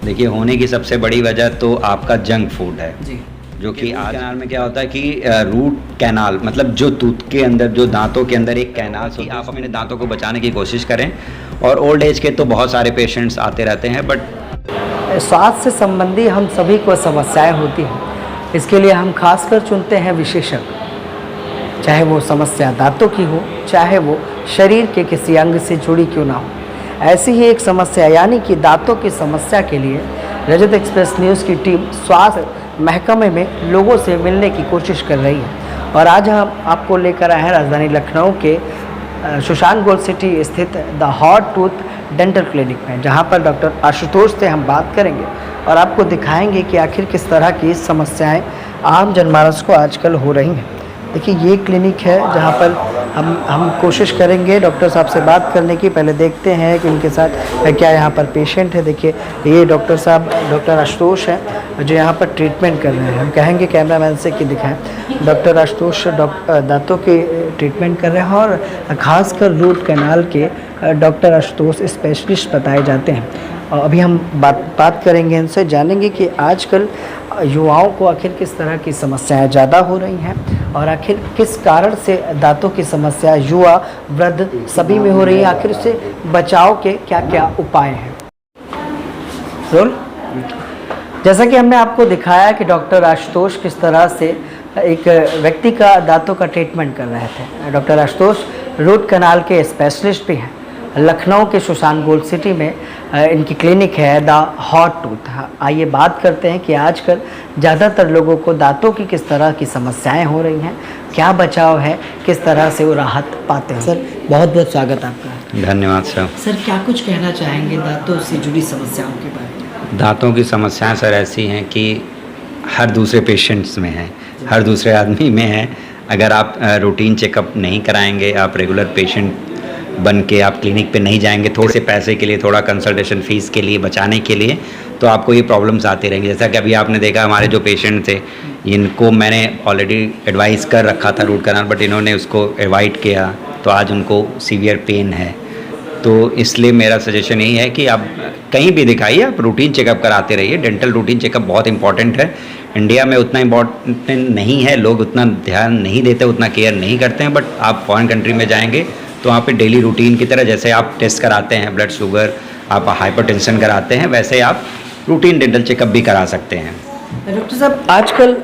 देखिए, होने की सबसे बड़ी वजह तो आपका जंक फूड है जी। जो कि आज कैनाल में क्या होता है कि रूट कैनाल मतलब जो टूथ के अंदर जो दांतों के अंदर एक कैनाल होती है, आप अपने दांतों को बचाने की कोशिश करें। और ओल्ड एज के तो बहुत सारे पेशेंट्स आते रहते हैं, बट स्वास्थ्य से संबंधी हम सभी को समस्याएं होती हैं, इसके लिए हम खासकर चुनते हैं विशेषज्ञ, चाहे वो समस्या दांतों की हो, चाहे वो शरीर के किसी अंग से जुड़ी क्यों ना हो। ऐसी ही एक समस्या यानी कि दांतों की समस्या के लिए रजत एक्सप्रेस न्यूज़ की टीम स्वास्थ्य महकमे में लोगों से मिलने की कोशिश कर रही है। और आज हम आपको लेकर आए हैं राजधानी लखनऊ के सुशांत गोल्ड सिटी स्थित the hot tooth dental clinic में, जहां पर डॉक्टर आशुतोष से हम बात करेंगे और आपको दिखाएंगे कि आखिर किस तरह की समस्याएं आम जनमानस को आजकल हो रही हैं। देखिए, ये क्लिनिक है जहां पर हम कोशिश करेंगे डॉक्टर साहब से बात करने की। पहले देखते हैं कि उनके साथ क्या यहाँ पर पेशेंट है। देखिए, ये डॉक्टर साहब डॉक्टर आशुतोष हैं जो यहाँ पर ट्रीटमेंट कर रहे हैं। हम कहेंगे कैमरामैन से कि दिखाएं। डॉक्टर आशुतोष दांतों के ट्रीटमेंट कर रहे हैं और ख़ासकर रूट कैनाल के डॉक्टर आशुतोष स्पेशलिस्ट बताए जाते हैं। और अभी हम बात करेंगे इनसे, जानेंगे कि आजकल युवाओं को आखिर किस तरह की समस्याएं ज़्यादा हो रही हैं और आखिर किस कारण से दांतों की समस्या युवा वृद्ध सभी में हो रही है। आखिर से बचाव के क्या क्या उपाय हैं। जैसा कि हमने आपको दिखाया कि डॉक्टर आशुतोष किस तरह से एक व्यक्ति का दांतों का ट्रीटमेंट कर रहे थे। डॉक्टर आशुतोष रूट कैनाल के स्पेशलिस्ट भी हैं। लखनऊ के सुशांत गोल्ड सिटी में इनकी क्लिनिक है द हॉट टूथ। आइए बात करते हैं कि आजकल ज़्यादातर लोगों को दांतों की किस तरह की समस्याएं हो रही हैं, क्या बचाव है, किस तरह से वो राहत पाते हैं। सर, बहुत बहुत स्वागत आपका। धन्यवाद सर। सर, क्या कुछ कहना चाहेंगे दांतों से जुड़ी समस्याओं के बारे में? दांतों की समस्याएं सर ऐसी हैं कि हर दूसरे पेशेंट्स में है, हर दूसरे आदमी में है। अगर आप रूटीन चेकअप नहीं कराएंगे, आप रेगुलर पेशेंट बन के आप क्लिनिक पे नहीं जाएंगे थोड़े से पैसे के लिए, थोड़ा कंसल्टेशन फ़ीस के लिए बचाने के लिए, तो आपको ये प्रॉब्लम्स आती रहेंगी। जैसा कि अभी आपने देखा हमारे जो पेशेंट थे, इनको मैंने ऑलरेडी एडवाइस कर रखा था रूट कैनाल, बट इन्होंने उसको अवॉइड किया, तो आज उनको सीवियर पेन है। तो इसलिए मेरा सजेशन यही है कि आप कहीं भी दिखाइए, आप रूटीन चेकअप कराते रहिए। डेंटल रूटीन चेकअप बहुत इंपॉर्टेंट है। इंडिया में उतना इम्पॉर्टेंट नहीं है, लोग उतना ध्यान नहीं देते, उतना केयर नहीं करते हैं। बट आप फॉरेन कंट्री में जाएंगे तो वहाँ पे डेली रूटीन की तरह जैसे आप टेस्ट कराते हैं, ब्लड शुगर, आप हाइपरटेंशन कराते हैं, वैसे आप रूटीन डेंटल चेकअप भी करा सकते हैं। डॉक्टर साहब, आजकल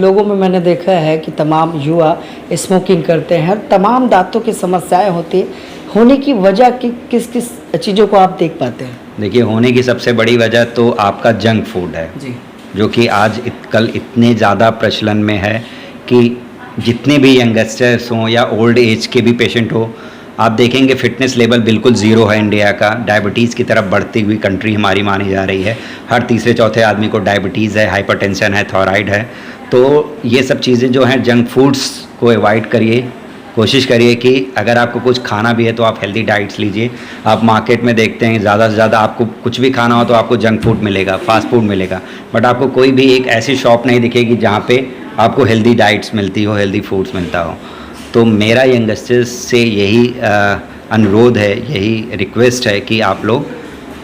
लोगों में मैंने देखा है कि तमाम युवा स्मोकिंग करते हैं, तमाम दांतों की समस्याएं होती है। होने की वजह कि किस किस चीज़ों को आप देख पाते हैं? देखिए, होने की सबसे बड़ी वजह तो आपका जंक फूड है जी, जो कि आज कल इतने ज़्यादा प्रचलन में है कि जितने भी यंगस्टर्स हों या ओल्ड एज के भी पेशेंट हो, आप देखेंगे फिटनेस लेवल बिल्कुल ज़ीरो है इंडिया का। डायबिटीज़ की तरफ बढ़ती हुई कंट्री हमारी मानी जा रही है। हर तीसरे चौथे आदमी को डायबिटीज़ है, हाइपरटेंशन है, थायराइड है। तो ये सब चीज़ें जो हैं, जंक फूड्स को अवॉइड करिए। कोशिश करिए कि अगर आपको कुछ खाना भी है तो आप हेल्दी डाइट्स लीजिए। आप मार्केट में देखते हैं ज़्यादा से ज़्यादा आपको कुछ भी खाना हो तो आपको जंक फूड मिलेगा, फास्ट फूड मिलेगा, बट आपको कोई भी एक ऐसी शॉप नहीं दिखेगी जहाँ पे आपको हेल्दी डाइट्स मिलती हो, हेल्दी फूड्स मिलता हो। तो मेरा यंगस्टर्स से यही अनुरोध है, यही रिक्वेस्ट है कि आप लोग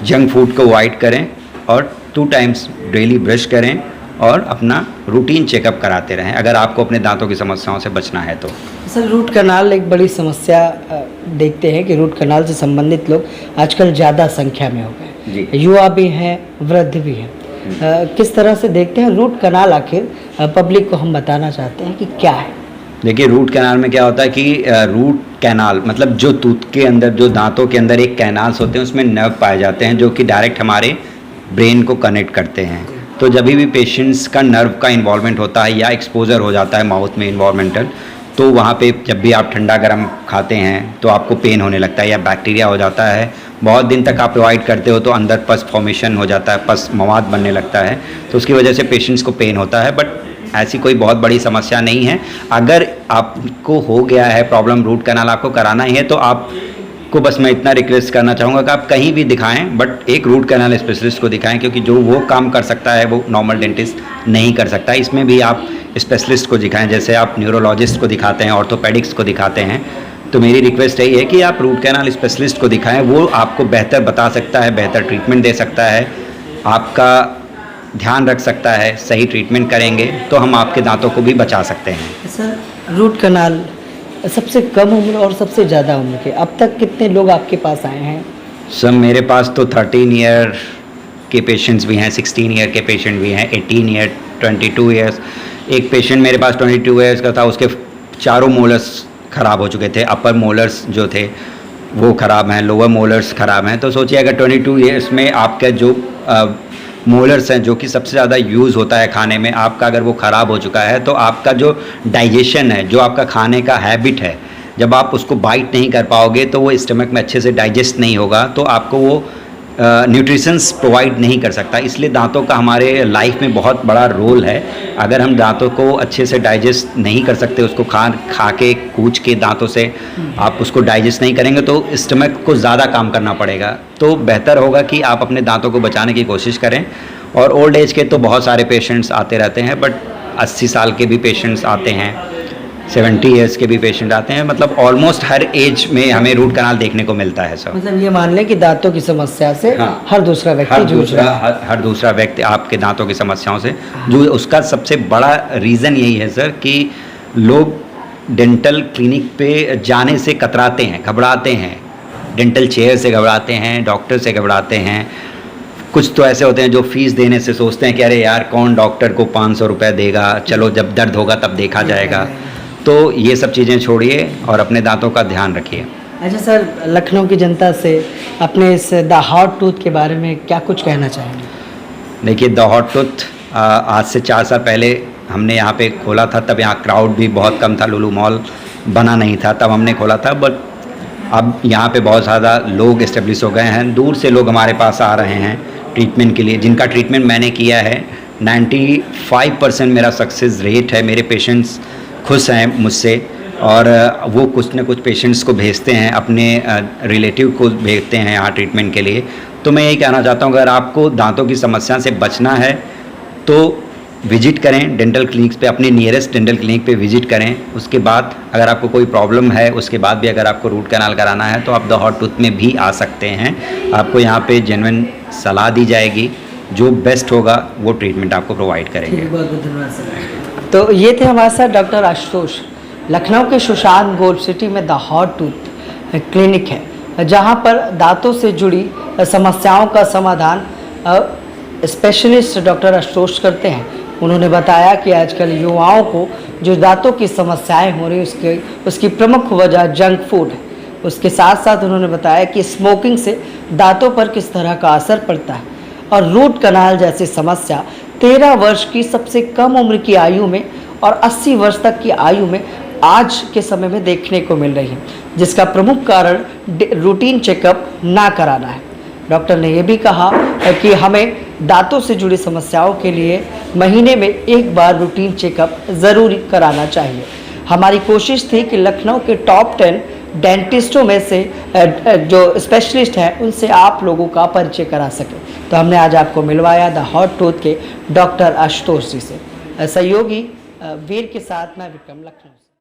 जंक फूड को अवॉइड करें और 2 टाइम्स डेली ब्रश करें और अपना रूटीन चेकअप कराते रहें अगर आपको अपने दांतों की समस्याओं से बचना है तो। सर, रूट कैनाल एक बड़ी समस्या देखते हैं कि रूट कैनाल से संबंधित लोग आजकल ज़्यादा संख्या में हो गए, युवा भी हैं, वृद्ध भी हैं। किस तरह से देखते हैं रूट कैनाल? आखिर पब्लिक को हम बताना चाहते हैं कि क्या है। देखिए, रूट कैनाल में क्या होता है कि रूट कैनाल मतलब जो टूथ के अंदर, जो दांतों के अंदर एक कैनाल्स होते हैं, उसमें नर्व पाए जाते हैं जो कि डायरेक्ट हमारे ब्रेन को कनेक्ट करते हैं। तो जब भी पेशेंट्स का नर्व का इन्वॉल्वमेंट होता है या एक्सपोजर हो जाता है माउथ में इन्वॉल्वमेंटल, तो वहाँ पे जब भी आप ठंडा गर्म खाते हैं तो आपको पेन होने लगता है या बैक्टीरिया हो जाता है। बहुत दिन तक आप अवॉइड करते हो तो अंदर पस फॉर्मेशन हो जाता है, पस मवाद बनने लगता है, तो उसकी वजह से पेशेंट्स को पेन होता है। बट ऐसी कोई बहुत बड़ी समस्या नहीं है। अगर आपको हो गया है प्रॉब्लम, रूट कैनाल आपको कराना ही है, तो आपको बस मैं इतना रिक्वेस्ट करना चाहूँगा कि आप कहीं भी दिखाएं, बट एक रूट कैनाल स्पेशलिस्ट को दिखाएं, क्योंकि जो वो काम कर सकता है वो नॉर्मल डेंटिस्ट नहीं कर सकता। इसमें भी आप स्पेशलिस्ट को दिखाएं, जैसे आप न्यूरोलॉजिस्ट को दिखाते हैं, ऑर्थोपेडिक्स को दिखाते हैं। तो मेरी रिक्वेस्ट यही है कि आप रूट कैनाल स्पेशलिस्ट को दिखाएं, वो आपको बेहतर बता सकता है, बेहतर ट्रीटमेंट दे सकता है। आपका ध्यान रख सकता है, सही ट्रीटमेंट करेंगे तो हम आपके दांतों को भी बचा सकते हैं। सर रूट कनाल सबसे कम उम्र और सबसे ज़्यादा उम्र के अब तक कितने लोग आपके पास आए हैं? सर मेरे पास तो 13 ईयर के पेशेंट्स भी हैं, 16 ईयर के पेशेंट भी हैं, 18 ईयर, 22 ईयर्स। एक पेशेंट मेरे पास 22 ईयर्स का था, उसके चारों मोलर्स ख़राब हो चुके थे। अपर मोलर्स जो थे वो ख़राब हैं, लोअर मोलर्स ख़राब हैं। तो सोचिए अगर 22 ईयर्स में आपका जो मोलर्स हैं जो कि सबसे ज़्यादा यूज़ होता है खाने में, आपका अगर वो ख़राब हो चुका है तो आपका जो डाइजेशन है, जो आपका खाने का हैबिट है, जब आप उसको बाइट नहीं कर पाओगे तो वो स्टमक में अच्छे से डाइजेस्ट नहीं होगा, तो आपको वो न्यूट्रिशंस प्रोवाइड नहीं कर सकता। इसलिए दांतों का हमारे लाइफ में बहुत बड़ा रोल है। अगर हम दांतों को अच्छे से डाइजेस्ट नहीं कर सकते, उसको खा के कूच के दांतों से आप उसको डाइजेस्ट नहीं करेंगे तो स्टमक को ज़्यादा काम करना पड़ेगा। तो बेहतर होगा कि आप अपने दांतों को बचाने की कोशिश करें। और ओल्ड एज के तो बहुत सारे पेशेंट्स आते रहते हैं, बट 80 साल के भी पेशेंट्स आते हैं, 70 ईयर्स के भी पेशेंट आते हैं। मतलब ऑलमोस्ट हर एज में हमें रूट कनाल देखने को मिलता है सर। मतलब ये मान लें कि दांतों की समस्या से हाँ, हर दूसरा व्यक्ति जूझ रहा है। हर दूसरा व्यक्ति आपके दांतों की समस्याओं से जो उसका सबसे बड़ा रीज़न यही है सर कि लोग डेंटल क्लिनिक पे जाने से कतराते हैं, घबराते हैं। डेंटल चेयर से घबराते हैं, डॉक्टर से घबराते हैं। कुछ तो ऐसे होते हैं जो फीस देने से सोचते हैं कि अरे यार कौन डॉक्टर को 500 रुपये देगा, चलो जब दर्द होगा तब देखा जाएगा। तो ये सब चीज़ें छोड़िए और अपने दांतों का ध्यान रखिए। अच्छा सर, लखनऊ की जनता से अपने इस द हॉट टूथ के बारे में क्या कुछ कहना चाहेंगे? देखिए द हॉट टूथ आज से 4 साल पहले हमने यहाँ पे खोला था, तब यहाँ क्राउड भी बहुत कम था, लुलु मॉल बना नहीं था, तब हमने खोला था। बट अब यहाँ पे बहुत ज़्यादा लोग इस्टेब्लिश हो गए हैं, दूर से लोग हमारे पास आ रहे हैं ट्रीटमेंट के लिए, जिनका ट्रीटमेंट मैंने किया है। 95% मेरा सक्सेस रेट है। मेरे पेशेंट्स खुश हैं मुझसे और वो कुछ न कुछ पेशेंट्स को भेजते हैं, अपने रिलेटिव को भेजते हैं यहाँ ट्रीटमेंट के लिए। तो मैं यही कहना चाहता हूँ, अगर आपको दांतों की समस्या से बचना है तो विजिट करें डेंटल क्लिनिक्स पे, अपने नियरेस्ट डेंटल क्लिनिक पे विजिट करें। उसके बाद अगर आपको कोई प्रॉब्लम है, उसके बाद भी अगर आपको रूट कैनाल कराना है तो आप द हॉट टूथ में भी आ सकते हैं। आपको यहाँ पे जेन्युइन सलाह दी जाएगी, जो बेस्ट होगा वो ट्रीटमेंट आपको प्रोवाइड करेंगे। बहुत बहुत धन्यवाद सर। तो ये थे हमारे साथ डॉक्टर आशुतोष। लखनऊ के सुशांत गोल्ड सिटी में द हॉट टूथ क्लिनिक है, जहाँ पर दांतों से जुड़ी समस्याओं का समाधान स्पेशलिस्ट डॉक्टर आशुतोष करते हैं। उन्होंने बताया कि आजकल युवाओं को जो दांतों की समस्याएं हो रही उसकी प्रमुख वजह जंक फूड है। उसके साथ साथ उन्होंने बताया कि स्मोकिंग से दांतों पर किस तरह का असर पड़ता है और रूट कनाल जैसी समस्या 13 वर्ष की सबसे कम उम्र की आयु में और 80 वर्ष तक की आयु में आज के समय में देखने को मिल रही है, जिसका प्रमुख कारण रूटीन चेकअप ना कराना है। डॉक्टर ने यह भी कहा कि हमें दांतों से जुड़ी समस्याओं के लिए महीने में एक बार रूटीन चेकअप ज़रूर कराना चाहिए। हमारी कोशिश थी कि लखनऊ के टॉप 10 डेंटिस्टों में से जो स्पेशलिस्ट हैं उनसे आप लोगों का परिचय करा सके। तो हमने आज आपको मिलवाया द हॉट टूथ के डॉक्टर आशुतोष जी से। सहयोगी वीर के साथ मैं विक्रम, लखनऊ।